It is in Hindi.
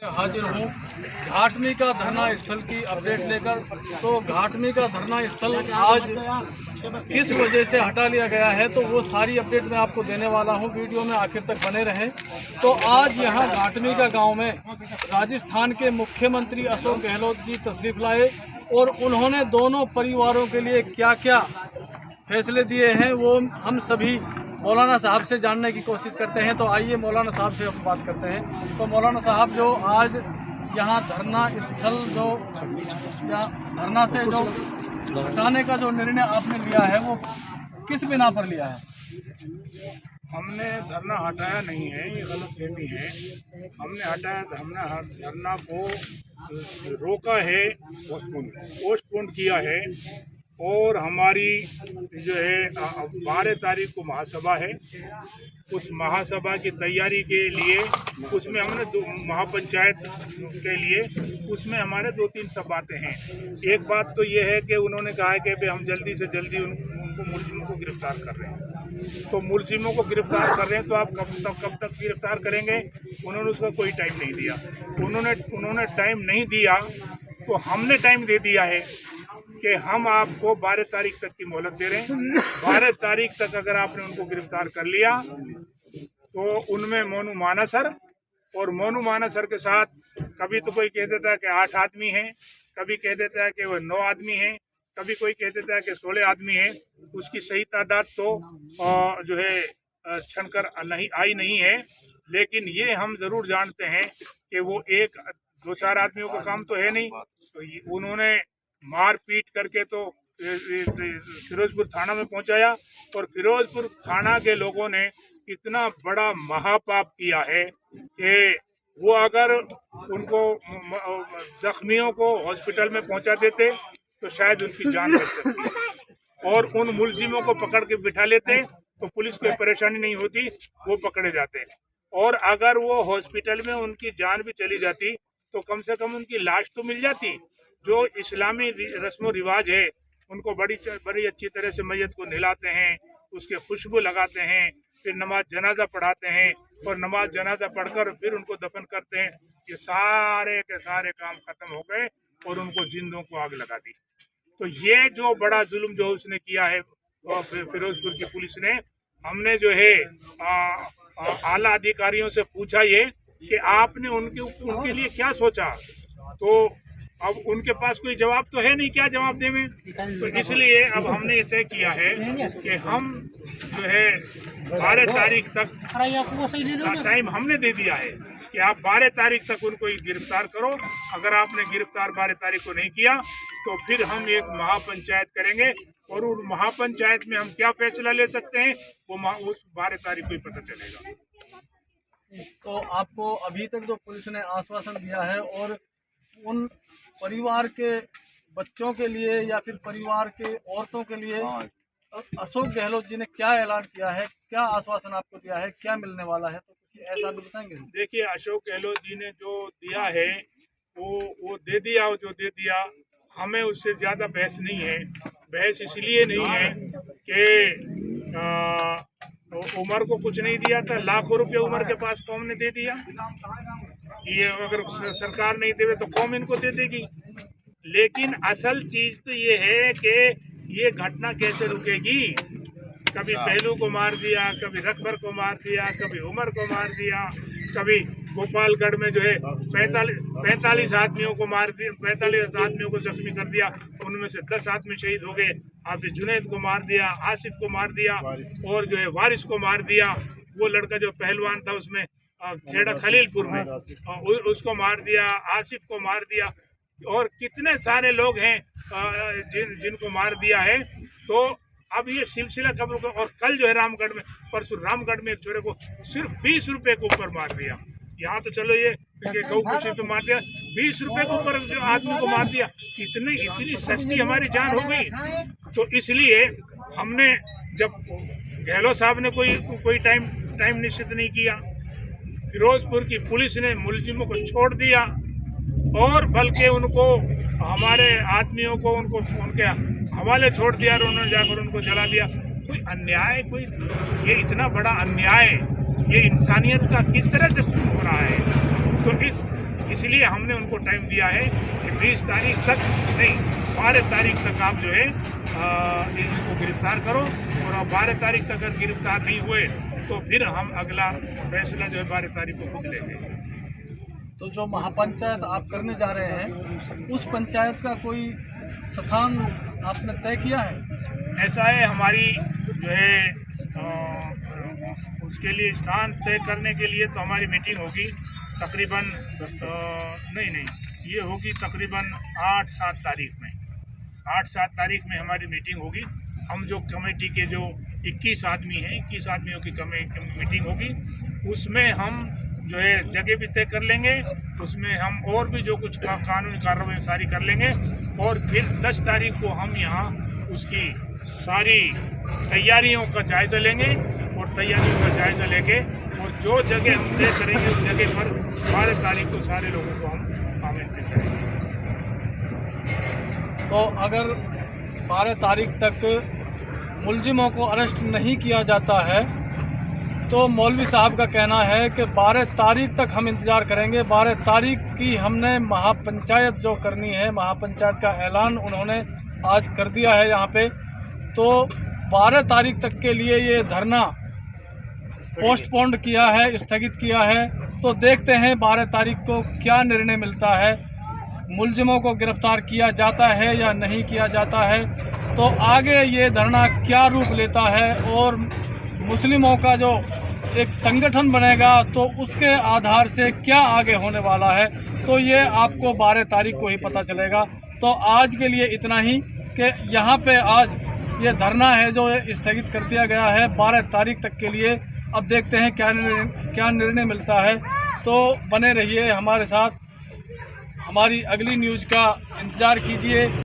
हाजिर हूँ घाटमी का धरना स्थल की अपडेट लेकर। तो घाटमी का धरना स्थल आज किस वजह से हटा लिया गया है तो वो सारी अपडेट मैं आपको देने वाला हूँ, वीडियो में आखिर तक बने रहें। तो आज यहाँ घाटमी का गांव में राजस्थान के मुख्यमंत्री अशोक गहलोत जी तशरीफ लाए और उन्होंने दोनों परिवारों के लिए क्या क्या फैसले दिए हैं वो हम सभी मौलाना साहब से जानने की कोशिश करते हैं। तो आइए मौलाना साहब से हम बात करते हैं। तो मौलाना साहब, जो आज यहाँ धरना स्थल जो धरना से जो हटाने का जो निर्णय आपने लिया है वो किस बिना पर लिया है? हमने धरना हटाया नहीं है, ये गलतफहमी है। हमने धरना को रोका है, पोस्टपोन किया है। और हमारी जो है 12 तारीख को महासभा है, उस महासभा की तैयारी के लिए उसमें हमने महापंचायत के लिए उसमें हमारे 2-3 सब बातें हैं। एक बात तो ये है कि उन्होंने कहा है कि हम जल्दी से जल्दी उनको मुलजिमों को गिरफ्तार कर रहे हैं। तो मुलजिमों को गिरफ्तार कर रहे हैं तो आप कब तक गिरफ्तार करेंगे? उन्होंने उसका कोई टाइम नहीं दिया। उन्होंने टाइम नहीं दिया तो हमने टाइम दे दिया है कि हम आपको 12 तारीख तक की मोहलत दे रहे हैं। 12 तारीख तक अगर आपने उनको गिरफ्तार कर लिया तो उनमें मोनू मानासर और मोनू मानासर के साथ कभी तो कोई कह देता है कि 8 आदमी हैं, कभी कह देता है कि वो 9 आदमी हैं, कभी कोई कह देता है कि 16 आदमी हैं। उसकी सही तादाद तो जो है छनकर नहीं है, लेकिन ये हम जरूर जानते हैं कि वो 1-2-4 आदमियों का काम तो है नहीं। तो उन्होंने मार पीट करके तो फिरोजपुर थाना में पहुंचाया और फिरोजपुर थाना के लोगों ने इतना बड़ा महापाप किया है कि वो अगर उनको जख्मियों को हॉस्पिटल में पहुंचा देते तो शायद उनकी जान बच सकती और उन मुलजिमों को पकड़ के बिठा लेते तो पुलिस को परेशानी नहीं होती, वो पकड़े जाते। और अगर वो हॉस्पिटल में उनकी जान भी चली जाती तो कम से कम उनकी लाश तो मिल जाती। जो इस्लामी रस्म रिवाज है उनको बड़ी अच्छी तरह से मैयत को नहलाते हैं, उसके खुशबू लगाते हैं, फिर नमाज जनाजा पढ़ाते हैं और नमाज जनाजा पढ़कर फिर उनको दफन करते हैं। ये सारे के सारे काम खत्म हो गए और उनको जिंदों को आग लगा दी। तो ये जो बड़ा जुल्म जो उसने किया है फिरोजपुर की पुलिस ने, हमने जो है आला अधिकारियों से पूछा ये कि आपने उनके लिए क्या सोचा, तो अब उनके पास कोई जवाब तो है नहीं, क्या जवाब दें। तो इसलिए अब हमने ये तय किया है कि हम जो है 12 तारीख तक टाइम हमने दे दिया है कि आप 12 तारीख तक उनको गिरफ्तार करो। अगर आपने गिरफ्तार 12 तारीख को नहीं किया तो फिर हम एक महापंचायत करेंगे और उस महापंचायत में हम क्या फैसला ले सकते हैं वो उस 12 तारीख को ही पता चलेगा। तो आपको अभी तक जो पुलिस ने आश्वासन दिया है और उन परिवार के बच्चों के लिए या फिर परिवार के औरतों के लिए अशोक गहलोत जी ने क्या ऐलान किया है, क्या आश्वासन आपको दिया है, क्या मिलने वाला है, तो कुछ ऐसा भी बताएंगे? देखिए, अशोक गहलोत जी ने जो दिया है वो दे दिया, जो दे दिया। हमें उससे ज्यादा बहस नहीं है। बहस इसलिए नहीं है कि उमर को कुछ नहीं दिया था, लाखों रुपए उमर के पास कौम ने दे दिया। ये अगर सरकार नहीं देवे तो कौम इनको दे देगी। लेकिन असल चीज तो ये है कि ये घटना कैसे रुकेगी। कभी पहलू को मार दिया, कभी रखबर को मार दिया, कभी उमर को मार दिया, कभी गोपालगढ़ में जो है 45 आदमियों को मार दिया, 45 आदमियों को जख्मी कर दिया, उनमें से 10 आदमी शहीद हो गए। हाफिज जुनैद को मार दिया, आसिफ को मार दिया और जो है वारिस को मार दिया। वो लड़का जो पहलवान था उसमें खेड़ा खलीलपुर में, उसको मार दिया, आसिफ को मार दिया और कितने सारे लोग हैं जिनको मार दिया है। तो अब ये सिलसिला खबरों का। और कल जो है रामगढ़ में, परसों रामगढ़ में एक छोरे को सिर्फ 20 रुपए के ऊपर मार दिया। यहाँ तो चलो ये गौ खुशी पे मार दिया, 20 रुपए के ऊपर जो आदमी को मार दिया। इतनी सस्ती हमारी जान हो गई। तो इसलिए हमने, जब गहलोत साहब ने कोई टाइम निश्चित नहीं किया, फिरोजपुर की पुलिस ने मुलजिमों को छोड़ दिया और बल्कि उनको, हमारे आदमियों को उनके हवाले छोड़ दिया और उन्होंने जाकर उनको जला दिया। कोई अन्याय, ये इतना बड़ा अन्याय, ये इंसानियत का किस तरह से खून हो रहा है। तो इसलिए हमने उनको टाइम दिया है कि 20 तारीख तक नहीं, 12 तारीख तक आप जो है इनको गिरफ्तार करो, और अब 12 तारीख तक अगर गिरफ्तार नहीं हुए तो फिर हम अगला फैसला जो है 12 तारीख को खुद लेंगे। तो जो महापंचायत आप करने जा रहे हैं, उस पंचायत का कोई स्थान आपने तय किया है? ऐसा है, हमारी जो है उसके लिए स्थान तय करने के लिए तो हमारी मीटिंग होगी तकरीबन नहीं ये होगी तकरीबन 8-7 तारीख में। 8-7 तारीख में हमारी मीटिंग होगी। हम जो कमेटी के जो 21 आदमी हैं, 21 आदमियों की मीटिंग होगी, उसमें हम जो है जगह भी तय कर लेंगे, उसमें हम और भी जो कुछ कानूनी कार्रवाई सारी कर लेंगे, और फिर 10 तारीख को हम यहाँ उसकी सारी तैयारियों का जायज़ा लेंगे, और तैयारियों का जायज़ा लेके और जो जगह हम तय करेंगे उस जगह पर 12 तारीख को सारे लोगों को हम आमंत्रित करेंगे। तो अगर 12 तारीख तक मुलजिमों को अरेस्ट नहीं किया जाता है तो मौलवी साहब का कहना है कि 12 तारीख तक हम इंतज़ार करेंगे। 12 तारीख की हमने महापंचायत जो करनी है, महापंचायत का ऐलान उन्होंने आज कर दिया है यहाँ पे। तो 12 तारीख तक के लिए ये धरना पोस्टपोन्ड किया है, स्थगित किया है। तो देखते हैं 12 तारीख को क्या निर्णय मिलता है, मुलजिमों को गिरफ्तार किया जाता है या नहीं किया जाता है, तो आगे ये धरना क्या रूप लेता है और मुस्लिमों का जो एक संगठन बनेगा तो उसके आधार से क्या आगे होने वाला है, तो ये आपको 12 तारीख को ही पता चलेगा। तो आज के लिए इतना ही कि यहाँ पे आज ये धरना है जो स्थगित कर दिया गया है 12 तारीख तक के लिए। अब देखते हैं क्या निर्णय मिलता है। तो बने रहिए हमारे साथ, हमारी अगली न्यूज़ का इंतज़ार कीजिए।